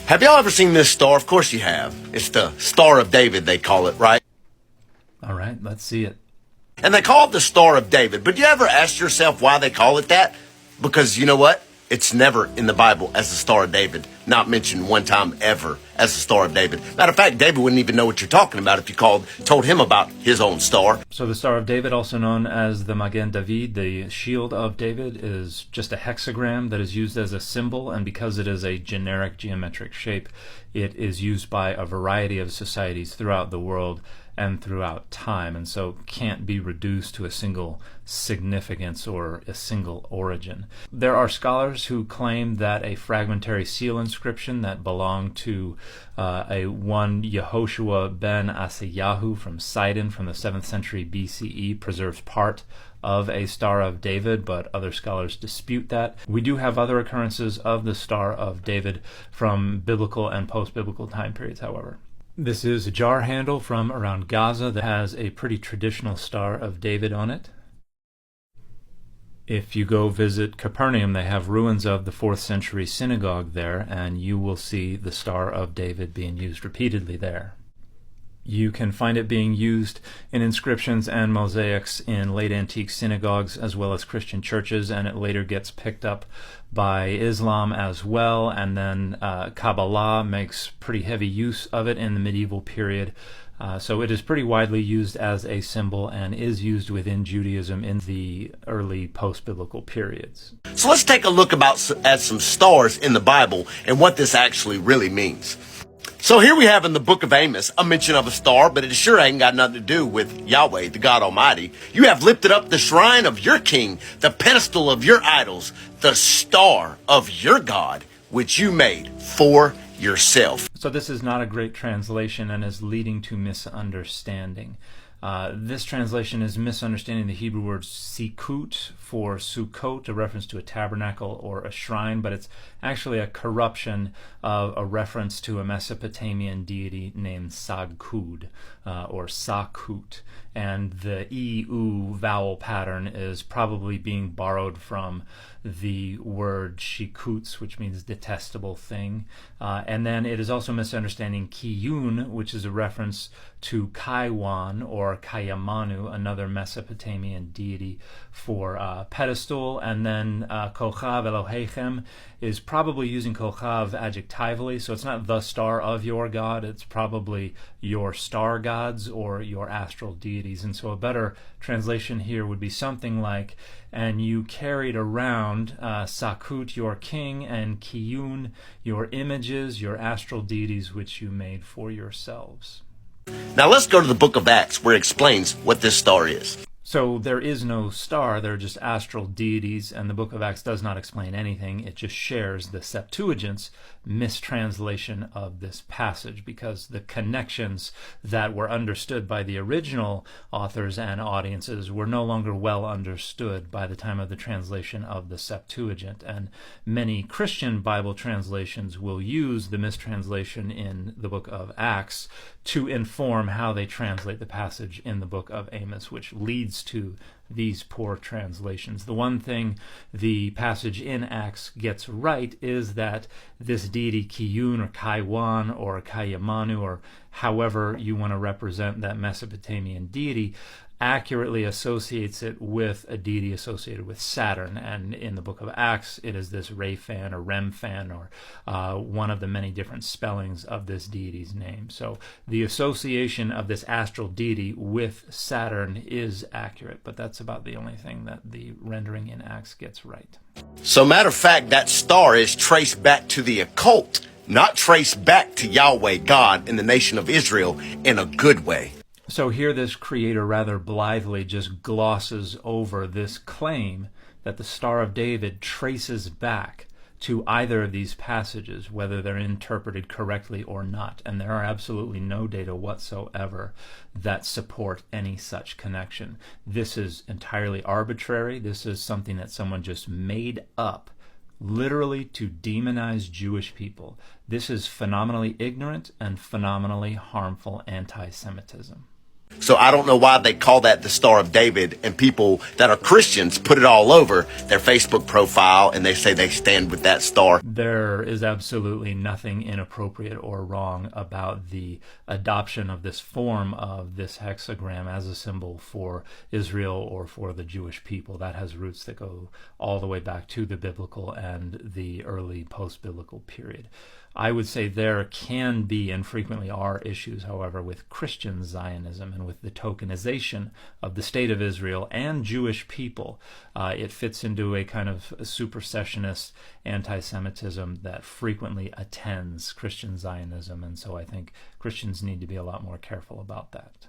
Have y'all ever seen this star? Of course you have. It's the Star of David, they call it, right? All right, let's see it. And they call it the Star of David. But you ever ask yourself why they call it that? Because you know what? It's never in the Bible as the Star of David. Not mentioned one time ever as the Star of David. Matter of fact, David wouldn't even know what you're talking about if you told him about his own star. So the Star of David, also known as the Magen David, the Shield of David, is just a hexagram that is used as a symbol, and because it is a generic geometric shape, it is used by a variety of societies throughout the world and throughout time, and so can't be reduced to a single significance or a single origin. There are scholars who claim that a fragmentary seal inscription that belonged to a one Yehoshua ben Asayahu from Sidon from the 7th century BCE preserves part of a Star of David, but other scholars dispute that. We do have other occurrences of the Star of David from biblical and post-biblical time periods, however. This is a jar handle from around Gaza that has a pretty traditional Star of David on it. If you go visit Capernaum, they have ruins of the 4th century synagogue there, and you will see the Star of David being used repeatedly there. You can find it being used in inscriptions and mosaics in late antique synagogues as well as Christian churches, and it later gets picked up by Islam as well, and then Kabbalah makes pretty heavy use of it in the medieval period. So it is pretty widely used as a symbol and is used within Judaism in the early post-biblical periods. So let's take a look at some stars in the Bible and what this actually really means. So here we have in the book of Amos a mention of a star, but it sure ain't got nothing to do with Yahweh, the God Almighty. You have lifted up the shrine of your king, the pedestal of your idols, the star of your God, which you made for yourself. So this is not a great translation and is leading to misunderstanding. This translation is misunderstanding the Hebrew word sikut for Sukkot, a reference to a tabernacle or a shrine, but it's actually a corruption of a reference to a Mesopotamian deity named Sagkud or Sakut. And the E-U vowel pattern is probably being borrowed from the word shikuts, which means detestable thing. And then it is also misunderstanding Kiyun, which is a reference to Kaiwan or Kayamanu, another Mesopotamian deity for pedestal. And then Kochav Elohechem is probably using Kochav adjectively, so it's not the star of your God, it's probably your star gods or your astral deities. And so a better translation here would be something like, and you carried around Sakut, your king, and Kiyun, your images, your astral deities, which you made for yourselves. Now let's go to the book of Acts, where it explains what this star is. So there is no star, they're just astral deities, and the book of Acts does not explain anything. It just shares the Septuagint's mistranslation of this passage, because the connections that were understood by the original authors and audiences were no longer well understood by the time of the translation of the Septuagint. And many Christian Bible translations will use the mistranslation in the book of Acts to inform how they translate the passage in the book of Amos, which leads to these poor translations. The one thing the passage in Acts gets right is that this deity Kiyun or Kaiwan or Kayamanu, or however you want to represent that Mesopotamian deity, accurately associates it with a deity associated with Saturn. And in the book of Acts, it is this Rephan or Remphan, or one of the many different spellings of this deity's name. So the association of this astral deity with Saturn is accurate, but that's about the only thing that the rendering in Acts gets right. So matter of fact, that star is traced back to the occult, not traced back to Yahweh, God, and the nation of Israel in a good way. So here this creator rather blithely just glosses over this claim that the Star of David traces back to either of these passages, whether they're interpreted correctly or not. And there are absolutely no data whatsoever that support any such connection. This is entirely arbitrary. This is something that someone just made up, literally to demonize Jewish people. This is phenomenally ignorant and phenomenally harmful anti-Semitism. So I don't know why they call that the Star of David, and people that are Christians put it all over their Facebook profile and they say they stand with that star. There is absolutely nothing inappropriate or wrong about the adoption of this form of this hexagram as a symbol for Israel or for the Jewish people. That has roots that go all the way back to the biblical and the early post-biblical period. I would say there can be and frequently are issues, however, with Christian Zionism and with the tokenization of the state of Israel and Jewish people. It fits into a kind of supersessionist anti-Semitism that frequently attends Christian Zionism, and so I think Christians need to be a lot more careful about that.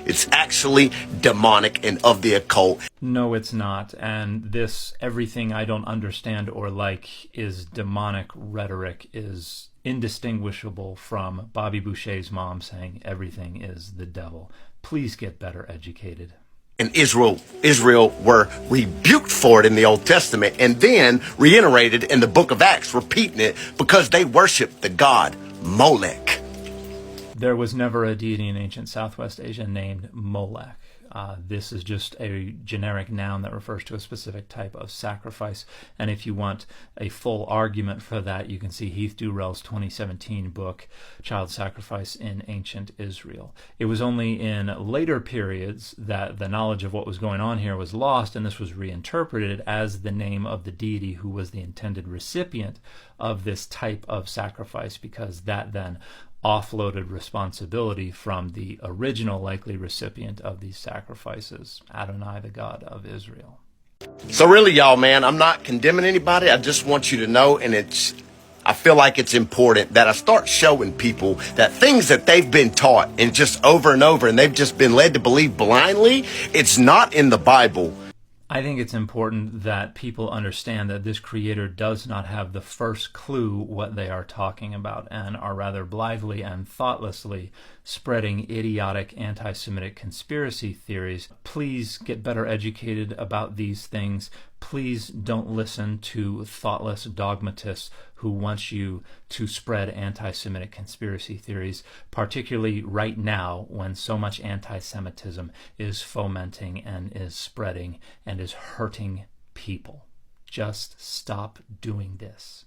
It's actually demonic and of the occult. No, it's not. And this everything I don't understand or like is demonic rhetoric is indistinguishable from Bobby Boucher's mom saying everything is the devil. Please get better educated. And Israel were rebuked for it in the Old Testament and then reiterated in the book of Acts, repeating it because they worshiped the god Molech. There was never a deity in ancient Southwest Asia named Molech. This is just a generic noun that refers to a specific type of sacrifice. And if you want a full argument for that, you can see Heath Durrell's 2017 book, Child Sacrifice in Ancient Israel. It was only in later periods that the knowledge of what was going on here was lost, and this was reinterpreted as the name of the deity who was the intended recipient of this type of sacrifice, because that then offloaded responsibility from the original likely recipient of these sacrifices, Adonai, the God of Israel. So really, y'all, man, I'm not condemning anybody. I just want you to know, and I feel like it's important that I start showing people that things that they've been taught and just over and over, and they've just been led to believe blindly, it's not in the Bible. I think it's important that people understand that this creator does not have the first clue what they are talking about and are rather blithely and thoughtlessly spreading idiotic anti-Semitic conspiracy theories. Please get better educated about these things. Please don't listen to thoughtless dogmatists who want you to spread anti-Semitic conspiracy theories, particularly right now when so much anti-Semitism is fomenting and is spreading and is hurting people. Just stop doing this.